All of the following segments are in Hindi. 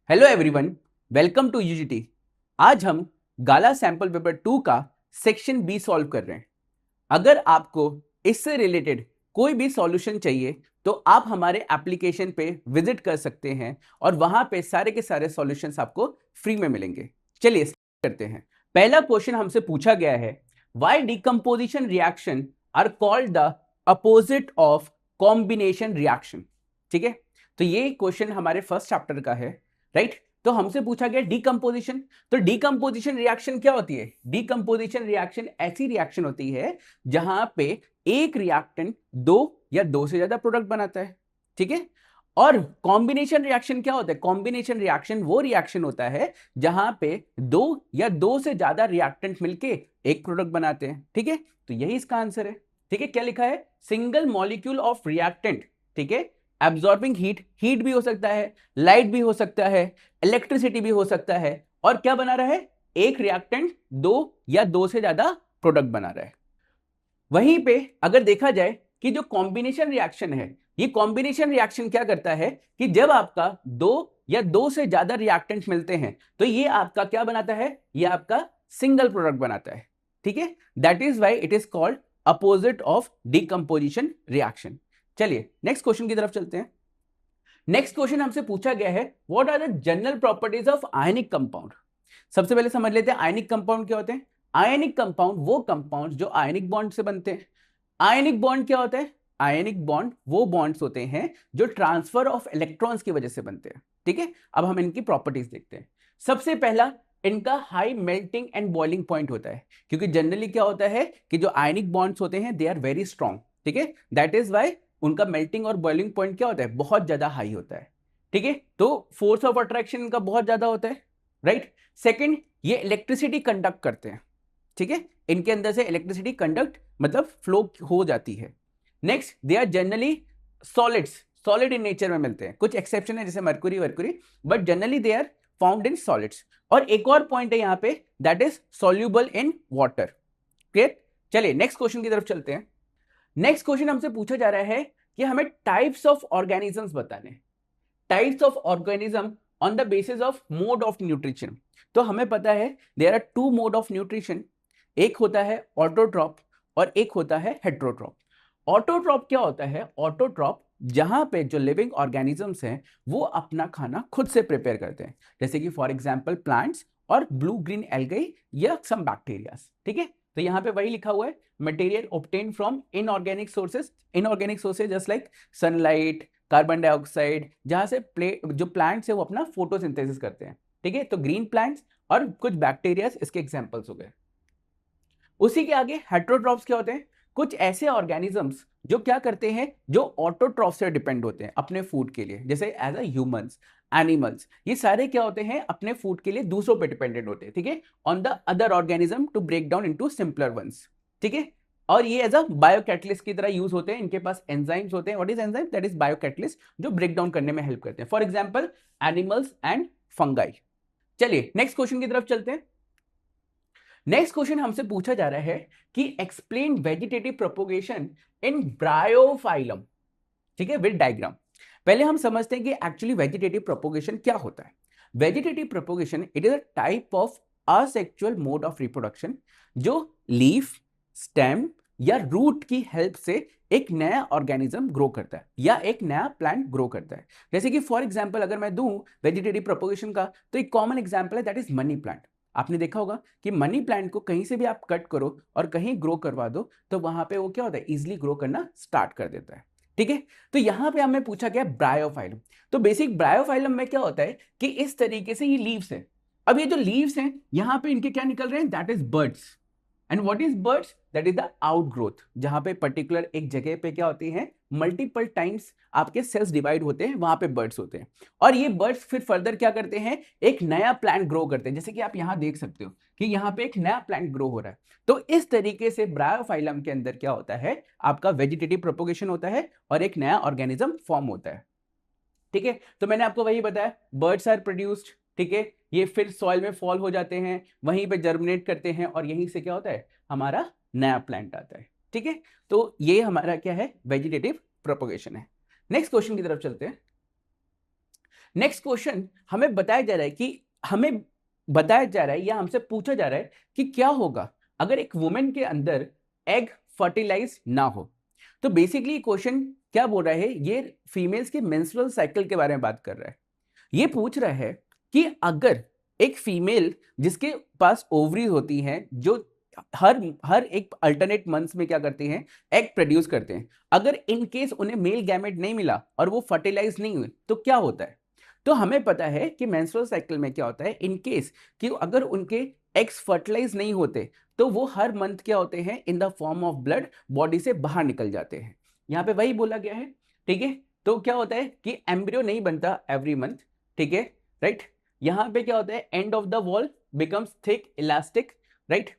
Hello everyone, welcome to UGT. आज हम गाला सैंपल पेपर 2 का सेक्शन बी सॉल्व कर रहे हैं। अगर आपको इससे रिलेटेड कोई भी सॉल्यूशन चाहिए तो आप हमारे एप्लीकेशन पे विजिट कर सकते हैं और वहां पे सारे के सारे सॉल्यूशंस आपको फ्री में मिलेंगे। चलिए स्टार्ट करते हैं। पहला क्वेश्चन हमसे पूछा गया है, why decomposition reaction are called the opposite of combination reaction. ठीक है, तो ये क्वेश्चन हमारे फर्स्ट चैप्टर का है, राइट। तो हमसे पूछा गया डिकम्पोजिशन। तो डिकम्पोजिशन रिएक्शन क्या होती है? डिकम्पोजिशन रिएक्शन ऐसी रिएक्शन होती है जहां पे एक रिएक्टेंट दो या दो से ज्यादा प्रोडक्ट बनाता है। ठीक है, और कॉम्बिनेशन रिएक्शन क्या होता है? कॉम्बिनेशन रिएक्शन वो रिएक्शन होता है जहां पे दो या दो से ज्यादा रिएक्टेंट मिलके एक प्रोडक्ट बनाते हैं। ठीक है, तो यही इसका आंसर है। ठीक है, क्या लिखा है? Single molecule of reactant. ठीक है, एब्जॉर्बिंग हीट, हीट भी हो सकता है, लाइट भी हो सकता है, इलेक्ट्रिसिटी भी हो सकता है, और क्या बना रहा है? एक रिएक्टेंट दो या दो से ज्यादा प्रोडक्ट बना रहा है। वहीं पे अगर देखा जाए कि जो कॉम्बिनेशन रिएक्शन है, ये कॉम्बिनेशन रिएक्शन क्या करता है कि जब आपका दो या दो से ज्यादा रिएक्टेंट मिलते हैं तो ये आपका क्या बनाता है? ये आपका सिंगल प्रोडक्ट बनाता है। ठीक है, that is why it is called opposite of decomposition reaction. चलिए नेक्स्ट क्वेश्चन की तरफ चलते हैं। नेक्स्ट क्वेश्चन हमसे पूछा गया है, what are the general properties of ionic compound. सबसे पहले समझ लेते हैं आयनिक कंपाउंड क्या होते हैं। आयनिक कंपाउंड वो कंपाउंड जो आयनिक बॉन्ड से बनते हैं। आयनिक बॉन्ड क्या होता है? आयनिक बॉन्ड वो बॉन्ड्स होते हैं जो ट्रांसफर ऑफ इलेक्ट्रॉन्स की वजह से बनते हैं। ठीक है, अब हम इनकी प्रॉपर्टीज देखते हैं। सबसे पहला, इनका high melting and boiling point होता है, क्योंकि जनरली क्या होता है कि जो आयनिक बॉन्ड्स होते हैं दे आर वेरी स्ट्रॉन्ग। ठीक है, दैट इज वाई उनका मेल्टिंग और बॉइलिंग पॉइंट क्या होता है? बहुत ज्यादा हाई होता है। ठीक है, तो फोर्स ऑफ अट्रैक्शन इनका बहुत ज्यादा होता है, राइट। सेकेंड, ये इलेक्ट्रिसिटी कंडक्ट करते हैं। ठीक है, इनके अंदर से इलेक्ट्रिसिटी कंडक्ट मतलब फ्लो हो जाती है। Next, they are generally solids, solid in nature में मिलते हैं। कुछ एक्सेप्शन है जैसे मर्क्यूरी वर्क्यूरी, but generally they are found in solids. और एक और पॉइंट है यहां पे, that is soluble in water. Clear? चलिए नेक्स्ट क्वेश्चन की तरफ चलते हैं। नेक्स्ट क्वेश्चन हमसे पूछा जा रहा है कि हमें टाइप्स ऑफ ऑर्गेनिजम्स बताने। Types of organism on the basis of mode of nutrition. तो हमें पता है there are two mode of nutrition, एक होता है ऑटोट्रॉप और एक होता है हेट्रोट्रॉप। ऑटोट्रॉप क्या होता है? ऑटोट्रॉप जहां पे जो लिविंग ऑर्गेनिजम्स हैं वो अपना खाना खुद से प्रिपेयर करते हैं, जैसे कि फॉर एग्जांपल प्लांट्स और ब्लू ग्रीन एल्गाई या सम बैक्टीरियाज। ठीक है, तो यहां पे वही लिखा हुआ है, material obtain from inorganic sources. Inorganic sources just like sunlight, carbon dioxide, जहां से जो प्लांट्स है वो अपना फोटोसिंथेसिस करते हैं। ठीक है, तो ग्रीन प्लांट्स और कुछ बैक्टीरियाज इसके एग्जांपल्स हो गए। उसी के आगे हेट्रोट्रॉप्स क्या होते हैं? कुछ ऐसे ऑर्गेनिजम्स जो क्या करते हैं, जो ऑटोट्रॉफ से डिपेंड होते हैं अपने फूड के लिए, जैसे एज अ ह्यूमंस, एनिमल्स, ये सारे क्या होते हैं? अपने फूड के लिए दूसरों पे डिपेंडेंट होते हैं। ठीक है, on the other organism to break down into simpler ones. ठीक है, और ये एज अ बायोकैटलिस्ट की तरह यूज होते हैं। इनके पास एंजाइम्स होते हैं। What is enzyme? That is biocatalyst, जो ब्रेक डाउन करने में हेल्प करते हैं, for example animals and fungi. चलिए नेक्स्ट क्वेश्चन की तरफ चलते हैं। नेक्स्ट क्वेश्चन हमसे पूछा जा रहा है कि एक्सप्लेन वेजिटेटिव प्रोपोगेशन इन ब्रायोफाइलम। ठीक है, विद डायग्राम। पहले हम समझते हैं कि एक्चुअली वेजिटेटिव प्रोपोगेशन क्या होता है। Vegetative propagation it is a type of asexual mode of reproduction जो लीफ, स्टेम या रूट की हेल्प से एक नया ऑर्गेनिज्म ग्रो करता है या एक नया प्लांट ग्रो करता है। जैसे कि फॉर एग्जांपल अगर मैं दूं वेजिटेटिव प्रोपोगेशन का, तो एक कॉमन एग्जांपल है, दैट इज मनी प्लांट। आपने देखा होगा कि मनी प्लांट को कहीं से भी आप कट करो और कहीं ग्रो करवा दो तो वहां पे वो क्या होता है? इजिली ग्रो करना स्टार्ट कर देता है। ठीक है, तो यहां पे हमें पूछा गया ब्रायोफाइलम। तो बेसिक ब्रायोफाइलम में क्या होता है कि इस तरीके से ये लीव्स हैं। अब ये जो लीव्स हैं यहां पे इनके क्या निकल रहे हैं? That is birds. And what is birds? That is the outgrowth, जहां पे पर्टिकुलर एक जगह पे क्या होती है, मल्टीपल टाइम्स आपके सेल्स डिवाइड होते हैं, वहां पे बर्ड्स होते हैं। और ये बर्ड्स फिर फर्दर क्या करते हैं? एक नया प्लांट ग्रो करते हैं, जैसे कि आप यहां देख सकते हो कि यहाँ पे एक नया प्लांट ग्रो हो रहा है। तो इस तरीके से ब्रायोफाइलम के अंदर क्या होता है? आपका वेजिटेटिव प्रोपोगेशन होता है और एक नया ऑर्गेनिज्म फॉर्म होता है। ठीक है, तो मैंने आपको वही बताया, बर्ड्स आर प्रोड्यूस्ड। ठीक है, ये फिर सॉइल में फॉल हो जाते हैं, वहीं पे जर्मिनेट करते हैं और यहीं से क्या होता है? हमारा नया प्लांट आता है। ठीक है, तो ये हमारा क्या है? वेजिटेटिव प्रोपोगेशन है। नेक्स्ट क्वेश्चन की तरफ चलते हैं। नेक्स्ट क्वेश्चन हमें बताया जा रहा है या हमसे पूछा जा रहा है कि क्या होगा अगर एक वुमेन के अंदर एग फर्टिलाइज ना हो। तो बेसिकली क्वेश्चन क्या बोल रहा है, ये फीमेल्स के मेंस्ट्रुअल साइकिल के बारे में बात कर रहा है। ये पूछ रहा है कि अगर एक फीमेल जिसके पास ओवरी होती हैं जो हर एक अल्टरनेट मंथ्स में क्या करती हैं, एग प्रोड्यूस करते हैं, अगर इन केस उन्हें मेल गैमेट नहीं मिला और वो फर्टिलाइज नहीं हुए तो क्या होता है। तो हमें पता है कि मेंस्ट्रुअल साइकिल में क्या होता है, इन केस कि अगर उनके एग्स फर्टिलाइज नहीं होते तो वो हर मंथ क्या होते हैं, in the form of blood body से बाहर निकल जाते हैं। यहाँ पे वही बोला गया है, ठीक है। तो क्या होता है कि एम्ब्रियो नहीं बनता एवरी मंथ, ठीक है, राइट। यहाँ पे क्या होता है, end of the wall becomes thick elastic, right.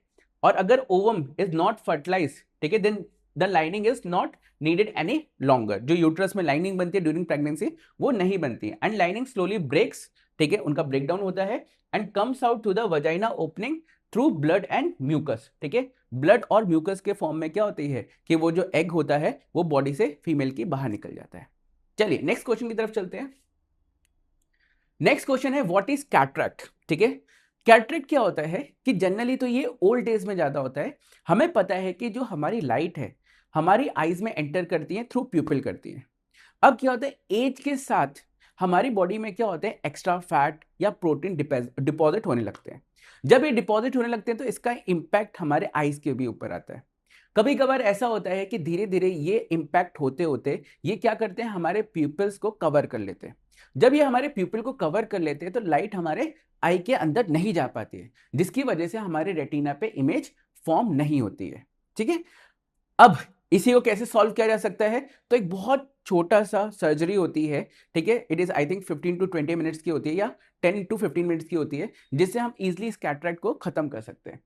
और अगर ओवम इज नॉट फर्टिलाइज, ठीक है, then the lining is not needed any longer. जो यूट्रस में लाइनिंग बनती है ड्यूरिंग प्रेगनेंसी वो नहीं बनती है, एंड लाइनिंग स्लोली ब्रेक्स, ठीक है, उनका ब्रेकडाउन होता है, and comes out to the vagina opening through blood and mucus, ठीक है। ब्लड और म्यूकस के फॉर्म में क्या होती है कि वो जो एग होता है वो बॉडी से फीमेल की बाहर निकल जाता है। चलिए नेक्स्ट क्वेश्चन की तरफ चलते हैं। नेक्स्ट क्वेश्चन है व्हाट इज कैटरैक्ट, ठीक है। कैटरैक्ट क्या होता है कि जनरली तो ये ओल्ड एज में ज्यादा होता है। हमें पता है कि जो हमारी लाइट है हमारी आईज में एंटर करती है थ्रू प्यूपिल करती है। अब क्या होता है, एज के साथ हमारी बॉडी में क्या होता है, एक्स्ट्रा फैट या प्रोटीन डिपॉजिट होने लगते हैं। जब ये डिपॉजिट होने लगते हैं तो इसका इंपैक्ट हमारे आईज के भी ऊपर आता है। कभी कभार ऐसा होता है कि धीरे धीरे ये इंपैक्ट होते होते ये क्या करते हैं, हमारे प्यूपिल्स को कवर कर लेते हैं। जब ये हमारे प्यूपिल को कवर कर लेते हैं तो लाइट हमारे आई के अंदर नहीं जा पाती है, जिसकी वजह से हमारे रेटिना पे इमेज फॉर्म नहीं होती है, ठीक है। अब इसी को कैसे सॉल्व किया जा सकता है, तो एक बहुत छोटा सा सर्जरी होती है, ठीक है। It is I think 15 to 20 minutes की होती है या 10 to 15 मिनट्स की होती है, जिससे हम इजिली इस कैटरैक्ट को खत्म कर सकते हैं।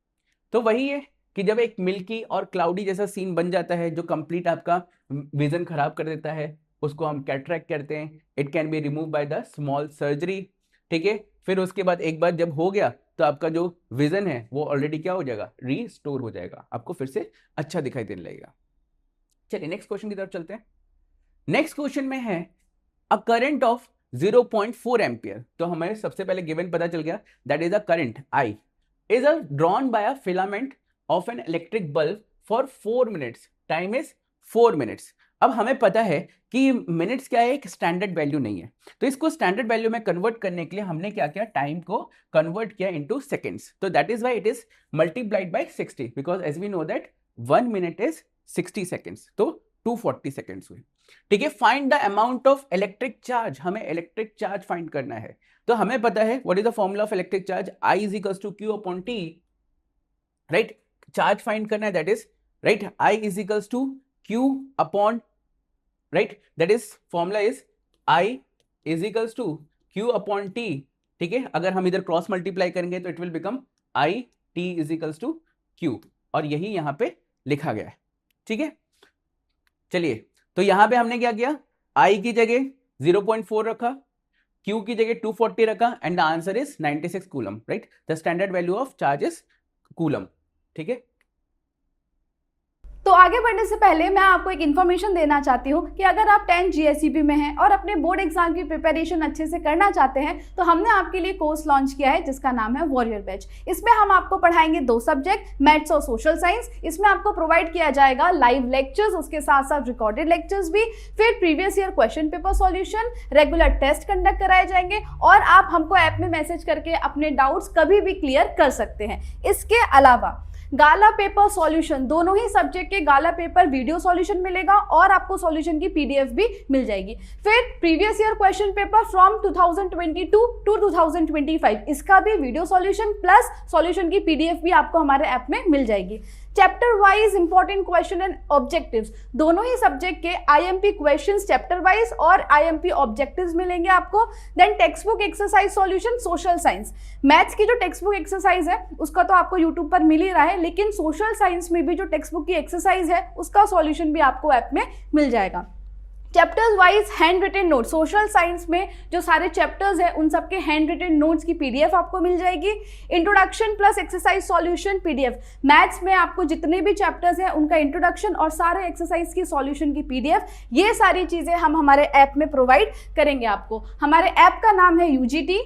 तो वही है कि जब एक मिल्की और क्लाउडी जैसा सीन बन जाता है जो कंप्लीट आपका विजन खराब कर देता है, उसको हम कैटरैक्ट करते हैं। It can be remove by the small surgery, ठीक है। फिर उसके बाद एक बार जब हो गया तो आपका जो विजन है वो ऑलरेडी क्या हो जाएगा, रीस्टोर हो जाएगा, आपको फिर से अच्छा दिखाई देने लगेगा। चलिए नेक्स्ट क्वेश्चन की तरफ चलते हैं। नेक्स्ट क्वेश्चन में है अ करंट ऑफ 0.4 एम्पियर। तो हमें सबसे पहले गिवन पता चल गया, that is a current I is drawn by a filament of an electric bulb for 4 minutes, time is 4 minutes. अब हमें पता है कि मिनट्स क्या है, एक स्टैंडर्ड वैल्यू नहीं है, तो इसको स्टैंडर्ड वैल्यू में कन्वर्ट करने के लिए हमने क्या किया, टाइम को कन्वर्ट किया इनटू सेकंड्स। तो that is why it is multiplied by 60, because as we know that 1 minute is 60 seconds, तो 240 सेकंड्स हुए, ठीक है। Find the amount of electric charge, हमें इलेक्ट्रिक चार्ज फाइंड करना है। तो हमें पता है what is the formula of electric charge, I is equals to Q upon T, right. Charge find करना है, that is right, I is equals to Q upon, right, that is formula is I is equals to Q upon T, ठीक है। अगर हम इधर क्रॉस मल्टीप्लाई करेंगे तो it will become I T is equals to Q, और यही यहां पे लिखा गया है, ठीक है। चलिए तो यहां पे हमने क्या किया, I की जगह 0.4 रखा, Q की जगह 240 रखा, and the answer is 96 coulomb, right. The standard value of charge is coulomb, ठीक है। तो आगे बढ़ने से पहले मैं आपको एक इन्फॉर्मेशन देना चाहती हूँ कि अगर आप 10 GSEB में हैं और अपने बोर्ड एग्जाम की प्रिपरेशन अच्छे से करना चाहते हैं तो हमने आपके लिए कोर्स लॉन्च किया है जिसका नाम है वॉरियर बैच। इसमें हम आपको पढ़ाएंगे 2 सब्जेक्ट, मैथ्स और सोशल साइंस। इसमें आपको प्रोवाइड किया जाएगा लाइव लेक्चर्स, उसके साथ साथ रिकॉर्डेड लेक्चर्स भी, फिर previous year question paper solution, regular test conduct कराए जाएंगे, और आप हमको ऐप में मैसेज करके अपने डाउट्स कभी भी क्लियर कर सकते हैं। इसके अलावा गाला पेपर सॉल्यूशन, दोनों ही सब्जेक्ट के गाला पेपर वीडियो सॉल्यूशन मिलेगा और आपको सॉल्यूशन की PDF भी मिल जाएगी। फिर previous year question paper from 2022 to 2025, इसका भी वीडियो सॉल्यूशन प्लस सॉल्यूशन की PDF भी आपको हमारे ऐप में मिल जाएगी। Chapter wise important question and objectives, दोनों ही सब्जेक्ट के IMP क्वेश्चंस चैप्टर वाइज और IMP ऑब्जेक्टिव्स मिलेंगे आपको। Then textbook exercise solution social science, maths की जो टेक्स्ट बुक एक्सरसाइज है उसका तो आपको यूट्यूब पर मिल ही रहा है, लेकिन सोशल साइंस में भी जो टेक्स्ट बुक की एक्सरसाइज है उसका सॉल्यूशन भी आपको ऐप में मिल जाएगा। Chapters wise handwritten note, social science में जो सारे चैप्टर्स हैं उन सबके हैंड रिटन नोट्स की पीडीएफ आपको मिल जाएगी। Introduction plus exercise solution PDF, maths में आपको जितने भी चैप्टर्स हैं उनका इंट्रोडक्शन और सारे एक्सरसाइज की सॉल्यूशन की पीडीएफ, ये सारी चीजें हम हमारे ऐप में प्रोवाइड करेंगे आपको। हमारे ऐप का नाम है यूजीटी,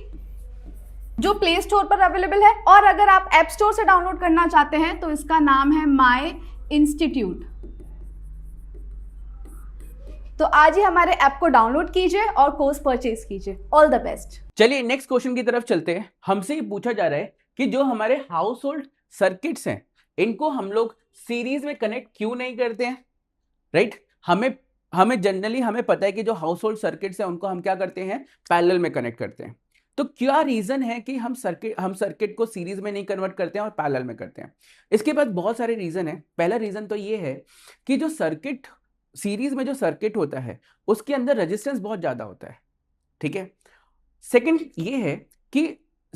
जो प्ले स्टोर पर अवेलेबल है, और अगर आप ऐप स्टोर से डाउनलोड करना चाहते हैं तो इसका नाम है माई इंस्टीट्यूट। तो आज ही हमारे ऐप को डाउनलोड कीजिए और कोर्स परचेज कीजिए। All the best. चलिए नेक्स्ट क्वेश्चन की तरफ चलते हैं। हमसे ये पूछा जा रहा है कि जो हमारे हाउस होल्ड सर्किट्स हैं इनको हम लोग सीरीज में कनेक्ट क्यों नहीं करते हैं, राइट? हमें जनरली हमें पता है कि जो हाउस होल्ड सर्किट्स हैं उनको हम क्या करते हैं, पैरेलल में कनेक्ट करते हैं। तो क्या रीजन है कि हम सर्किट को सीरीज में नहीं कन्वर्ट करते हैं और पैरेलल में करते हैं? इसके बाद बहुत सारे रीजन है। पहला रीजन तो ये है कि जो सर्किट सीरीज में जो सर्किट होता है उसके अंदर रेजिस्टेंस बहुत ज्यादा होता है, ठीक है। सेकंड ये है कि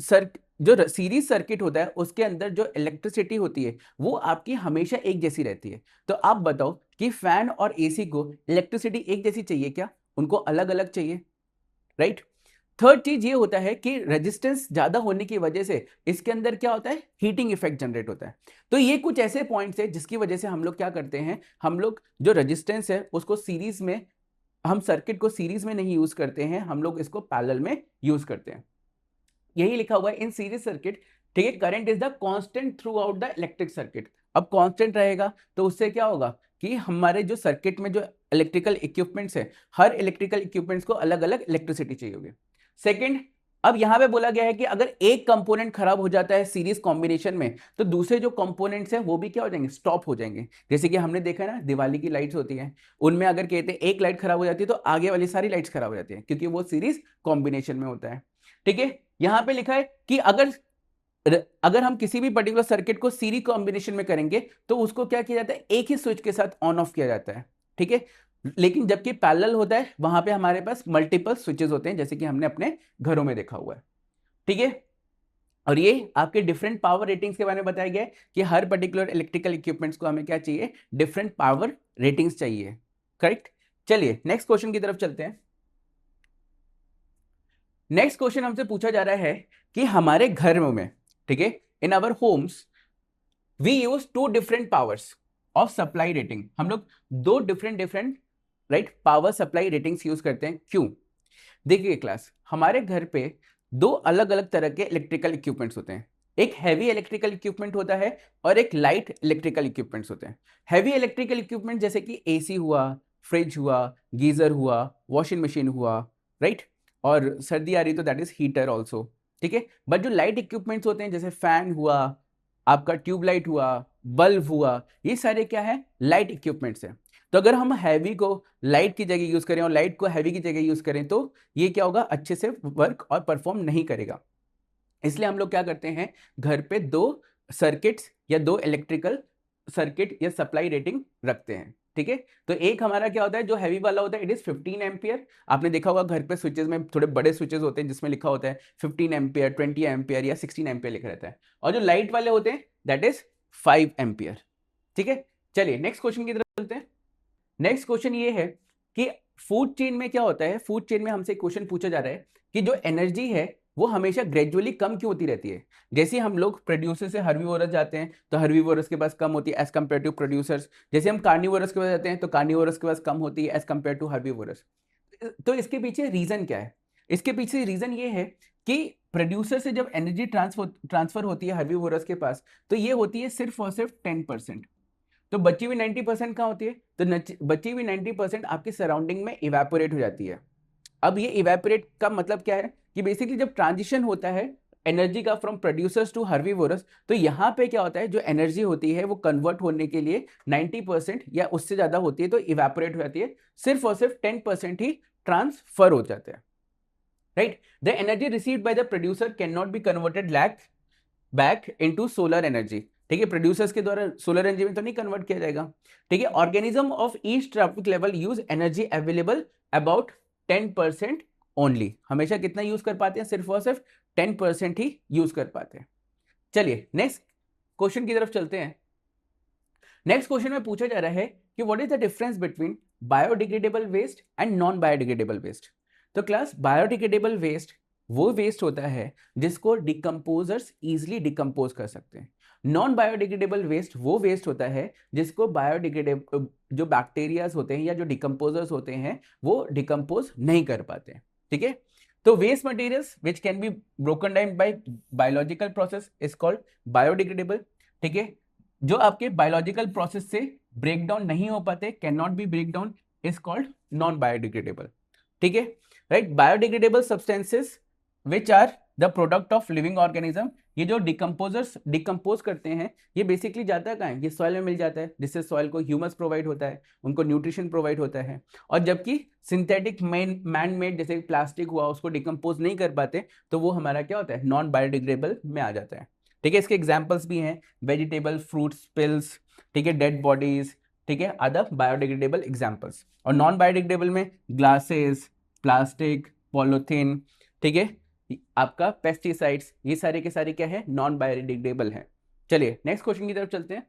जो सीरीज सर्किट होता है उसके अंदर जो इलेक्ट्रिसिटी होती है वो आपकी हमेशा एक जैसी रहती है। तो आप बताओ कि फैन और एसी को इलेक्ट्रिसिटी एक जैसी चाहिए क्या? उनको अलग अलग चाहिए, राइट? थर्ड चीज ये होता है कि रेजिस्टेंस ज्यादा होने की वजह से इसके अंदर क्या होता है, हीटिंग इफेक्ट जनरेट होता है। तो ये कुछ ऐसे पॉइंट्स है जिसकी वजह से हम लोग क्या करते हैं, हम लोग जो रेजिस्टेंस है उसको सीरीज में, हम सर्किट को सीरीज में नहीं यूज करते हैं, हम लोग इसको पैरेलल में यूज करते हैं। यही लिखा हुआ है इन सीरीज सर्किट, ठीक है, current is the constant through out the electric circuit. अब कांस्टेंट रहेगा तो उससे क्या होगा कि हमारे जो सर्किट में जो इलेक्ट्रिकल इक्विपमेंट्स है, हर इलेक्ट्रिकल इक्विपमेंट्स को अलग अलग इलेक्ट्रिसिटी चाहिए होगी। सेकंड, अब यहां पे बोला गया है कि अगर एक कंपोनेंट खराब हो जाता है सीरीज कॉम्बिनेशन में तो दूसरे जो कंपोनेंट्स हैं वो भी क्या हो जाएंगे, स्टॉप हो जाएंगे। जैसे कि हमने देखा ना, दिवाली की लाइट्स होती हैं, उनमें अगर कहते हैं एक लाइट खराब हो जाती है तो आगे वाली सारी लाइट्स खराब हो जाती है क्योंकि वो सीरीज कॉम्बिनेशन में होता है, ठीक है। यहां पे लिखा है कि अगर हम किसी भी पर्टिकुलर सर्किट को सीरीज कॉम्बिनेशन में करेंगे तो उसको क्या किया जाता है, एक ही स्विच के साथ ऑन ऑफ किया जाता है, ठीक है। लेकिन जबकि पैरेलल होता है वहां पे हमारे पास मल्टीपल स्विचेस होते हैं, जैसे कि हमने अपने घरों में देखा हुआ है, ठीक है। और ये आपके डिफरेंट पावर रेटिंग्स के बारे में बताया गया है कि हर पर्टिकुलर इलेक्ट्रिकल इक्विपमेंट्स को हमें क्या चाहिए, डिफरेंट पावर रेटिंग्स चाहिए, करेक्ट। चलिए नेक्स्ट क्वेश्चन की तरफ चलते हैं। नेक्स्ट क्वेश्चन हमसे पूछा जा रहा है कि हमारे घरों में, ठीक है, in our homes we use two different powers of supply rating. हम लोग दो different right power supply ratings use करते हैं, क्यों? देखिए क्लास, हमारे घर पे दो अलग अलग तरह के इलेक्ट्रिकल इक्विपमेंट्स होते हैं। एक हैवी इलेक्ट्रिकल इक्विपमेंट होता है और एक लाइट इलेक्ट्रिकल इक्विपमेंट्स होते हैं। हैवी इलेक्ट्रिकल इक्विपमेंट जैसे कि एसी हुआ, फ्रिज हुआ, गीजर हुआ, वॉशिंग मशीन हुआ, राइट, और सर्दी आ रही तो दैट इज हीटर ऑल्सो, ठीक है। बट जो लाइट इक्विपमेंट्स होते हैं जैसे फैन हुआ, आपका ट्यूबलाइट हुआ, बल्ब हुआ, ये सारे क्या है, लाइट इक्विपमेंट्स हैं। तो अगर हम हैवी को लाइट की जगह यूज करें और लाइट को हैवी की जगह यूज करें तो ये क्या होगा, अच्छे से वर्क और परफॉर्म नहीं करेगा। इसलिए हम लोग क्या करते हैं, घर पे दो सर्किट्स या दो इलेक्ट्रिकल सर्किट या सप्लाई रेटिंग रखते हैं, ठीक है। तो एक हमारा क्या होता है, जो हैवी वाला होता है, इट इज 15 एम्पियर। आपने देखा होगा घर पे स्विचेस में थोड़े बड़े स्विचेस होते हैं जिसमें लिखा होता है 15 एम्पियर, 20 एम्पियर या 16 एम्पियर लिखा रहता है। और जो लाइट वाले होते हैं दैट इज 5 एम्पियर, ठीक है। चलिए नेक्स्ट क्वेश्चन की तरफ चलते हैं। नेक्स्ट क्वेश्चन ये है कि फूड चेन में क्या होता है। फूड चेन में हमसे क्वेश्चन पूछा जा रहा है कि जो एनर्जी है वो हमेशा ग्रेजुअली कम क्यों होती रहती है। जैसे हम लोग प्रोड्यूसर से हर्बीवोरस जाते हैं तो हर्बीवोरस के पास कम होती है एज कम्पेयर टू प्रोड्यूसर्स। जैसे हम कार्निवोरस के पास जाते हैं तो कार्निवोरस के पास कम होती है एज कम्पेयर टू हर्बीवोरस। तो इसके पीछे रीजन क्या है? इसके पीछे रीजन ये है कि प्रोड्यूसर से जब एनर्जी ट्रांसफर होती है हर्बीवोरस के पास तो ये होती है सिर्फ और सिर्फ 10%। तो बची हुई 90% कहाँ होती है? तो बची हुई 90% आपकी सराउंडिंग में इवेपोरेट हो जाती है। अब ये इवेपोरेट का मतलब क्या है कि बेसिकली जब ट्रांजिशन होता है एनर्जी का फ्रॉम प्रोड्यूसर्स टू हर्बीवोरस तो यहाँ पे क्या होता है, जो एनर्जी होती है वो कन्वर्ट होने के लिए 90% या उससे ज्यादा होती है तो इवेपोरेट हो जाती है, सिर्फ और सिर्फ 10% ही ट्रांसफर हो जाते हैं, right. The energy received by the producer can not be converted back into solar energy, ठीक है। प्रोड्यूसर्स के द्वारा सोलर एनर्जी में तो नहीं कन्वर्ट किया जाएगा, ठीक है। Organism of each traffic level use energy available about 10% only. हमेशा कितना यूज कर पाते हैं? सिर्फ और सिर्फ 10% ही यूज कर पाते हैं। चलिए नेक्स्ट क्वेश्चन की तरफ चलते हैं। नेक्स्ट क्वेश्चन में पूछा जा रहा है कि what is the difference between biodegradable waste and non biodegradable waste. तो क्लास, बायोडिग्रेडेबल वेस्ट वो वेस्ट होता है जिसको डिकम्पोजर्स इजिली डिकम्पोज कर सकते हैं। नॉन बायोडिग्रेडेबल वेस्ट वो वेस्ट होता है जिसको बायोडिग्रेडेबल जो बैक्टीरियाज होते हैं या जो डिकम्पोजर्स होते हैं वो डिकम्पोज नहीं कर पाते। ठीक है, तो waste materials which can be broken down by biological process is called biodegradable. ठीक है, जो आपके बायोलॉजिकल प्रोसेस से ब्रेक डाउन नहीं हो पाते, can not be break down, is called non biodegradable. ठीक है, right. Biodegradable substances which are the product of living organism, ये जो डिकम्पोजर्स डिकम्पोज करते हैं ये बेसिकली जाता कहाँ है, ये सॉइल में मिल जाता है, जिससे सॉइल को ह्यूमस प्रोवाइड होता है, उनको न्यूट्रिशन प्रोवाइड होता है। और जबकि सिंथेटिक मैन मेड जैसे प्लास्टिक हुआ उसको डिकम्पोज नहीं कर पाते, तो वो हमारा क्या होता है, नॉन बायोडिग्रेडेबल में आ जाता है। ठीक है, इसके एग्जाम्पल्स भी हैं, वेजिटेबल, फ्रूट्स, पिल्स, ठीक है, डेड बॉडीज, ठीक है, अदर बायोडिग्रेडेबल एग्जाम्पल्स। और नॉन बायोडिग्रेडेबल में ग्लासेस, प्लास्टिक, पॉलीथीन, ठीक है, आपका पेस्टिसाइड्स, ये सारे के सारे क्या है, नॉन बायोडिग्रेडेबल है। चलिए नेक्स्ट क्वेश्चन की तरफ चलते हैं।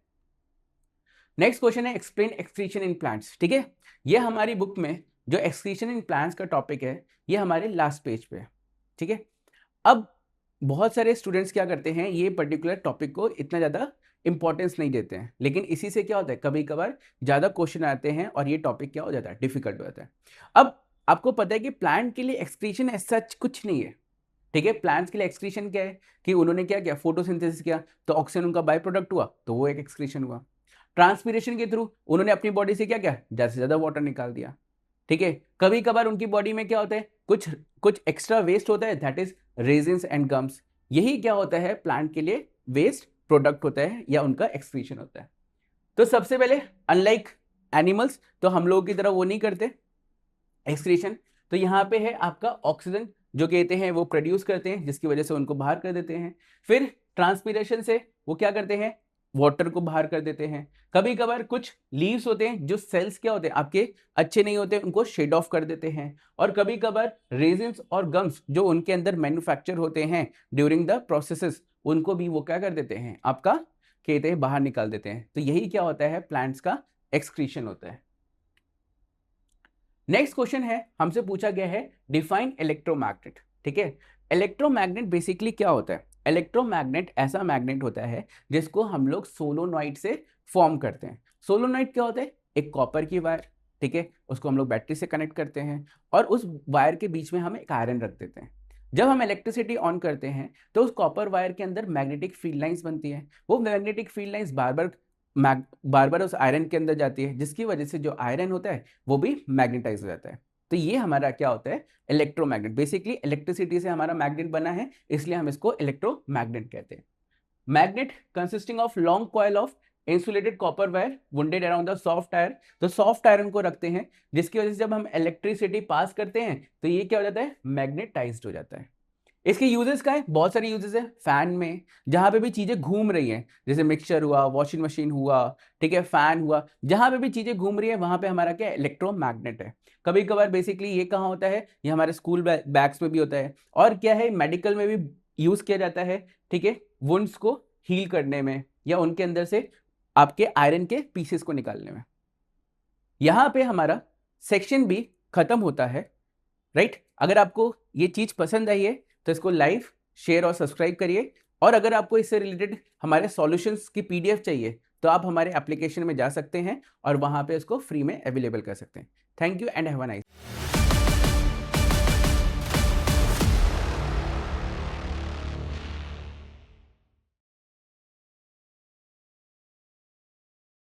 नेक्स्ट क्वेश्चन है एक्सप्लेन एक्सक्रीशन इन प्लांट्स। ठीक है, ये हमारी बुक में जो एक्सक्रीशन इन प्लांट्स का टॉपिक है ये हमारे लास्ट पेज पे है। ठीक है, अब बहुत सारे स्टूडेंट्स क्या करते हैं, ये पर्टिकुलर टॉपिक को इतना ज़्यादा इंपॉर्टेंस नहीं देते हैं, लेकिन इसी से क्या होता है, कभी कभार ज़्यादा क्वेश्चन आते हैं और ये टॉपिक क्या हो जाता है, डिफिकल्ट हो जाता है। अब आपको पता है कि प्लांट के लिए एक्सक्रीशन ऐसा कुछ नहीं है। ठीक है, प्लांट्स के लिए एक्सक्रीशन क्या है कि उन्होंने क्या किया, फोटोसिंथेसिस किया, तो ऑक्सीजन उनका बाय प्रोडक्ट हुआ, तो वो एक एक्सक्रीशन हुआ। ट्रांसपीरेशन के थ्रू उन्होंने अपनी बॉडी से क्या किया, ज़्यादा से ज़्यादा वाटर निकाल दिया। ठीक है, कभी कभार उनकी बॉडी में क्या होता है, कुछ कुछ एक्स्ट्रा वेस्ट होता है, that is resins and gums. यही क्या होता है, प्लांट के लिए वेस्ट प्रोडक्ट होता है या उनका एक्सक्रीशन होता है। तो सबसे पहले, अनलाइक एनिमल्स, तो हम लोगों की तरह वो नहीं करते एक्सक्रीशन, तो यहाँ पे है आपका ऑक्सीजन जो कहते हैं वो प्रोड्यूस करते हैं, जिसकी वजह से उनको बाहर कर देते हैं। फिर ट्रांसपीरेशन से वो क्या करते हैं, वाटर को बाहर कर देते हैं। कभी कभार कुछ लीव्स होते हैं जो सेल्स क्या होते हैं आपके अच्छे नहीं होते, उनको शेड ऑफ कर देते हैं। और कभी कभार रेजिन्स और गम्स जो उनके अंदर मैन्युफैक्चर होते हैं ड्यूरिंग द प्रोसेसेस, उनको भी वो क्या कर देते हैं, आपका कहते हैं बाहर निकाल देते हैं। तो यही क्या होता है, प्लांट्स का एक्सक्रीशन होता है। नेक्स्ट क्वेश्चन है, हमसे पूछा गया है डिफाइन इलेक्ट्रोमैग्नेट। ठीक है, इलेक्ट्रोमैग्नेट बेसिकली क्या होता है, इलेक्ट्रोमैग्नेट ऐसा मैग्नेट होता है जिसको हम लोग सोलोनॉइड से फॉर्म करते हैं। सोलोनॉइड क्या होता है, एक कॉपर की वायर, ठीक है, उसको हम लोग बैटरी से कनेक्ट करते हैं और उस वायर के बीच में हम एक आयरन रख देते हैं। जब हम इलेक्ट्रिसिटी ऑन करते हैं तो उस कॉपर वायर के अंदर मैग्नेटिक फील्ड लाइंस बनती है। वो मैग्नेटिक फील्ड लाइंस बार बार उस आयरन के अंदर जाती है, जिसकी वजह से जो आयरन होता है वो भी मैग्नेटाइज हो जाता है। तो ये हमारा क्या होता है, इलेक्ट्रोमैग्नेट। बेसिकली इलेक्ट्रिसिटी से हमारा मैग्नेट बना है, इसलिए हम इसको इलेक्ट्रोमैग्नेट कहते हैं। Magnet consisting of long coil of insulated copper wire wounded around the soft iron. तो सॉफ्ट आयरन को रखते हैं, जिसकी वजह से जब हम इलेक्ट्रिसिटी पास करते हैं तो ये क्या हो जाता है, मैग्नेटाइज्ड हो जाता है। इसके यूजेस का है, बहुत सारे यूजेस है। फैन में जहां पे भी चीजें घूम रही हैं, जैसे मिक्सचर हुआ, वॉशिंग मशीन हुआ, ठीक है, फैन हुआ, जहां पे भी चीजें घूम रही है वहां पे हमारा क्या इलेक्ट्रोमैग्नेट है। कभी कभार बेसिकली ये कहाँ होता है, ये हमारे स्कूल बैग्स में भी होता है, और क्या है, मेडिकल में भी यूज किया जाता है। ठीक है, वुंड्स को हील करने में या उनके अंदर से आपके आयरन के पीसेस को निकालने में। यहां पे हमारा सेक्शन भी खत्म होता है, राइट। अगर आपको ये चीज पसंद आई है तो इसको लाइक, शेयर और सब्सक्राइब करिए। और अगर आपको इससे रिलेटेड हमारे सॉल्यूशंस की पीडीएफ चाहिए तो आप हमारे एप्लीकेशन में जा सकते हैं और वहां पे इसको फ्री में अवेलेबल कर सकते हैं। Thank you and have a nice.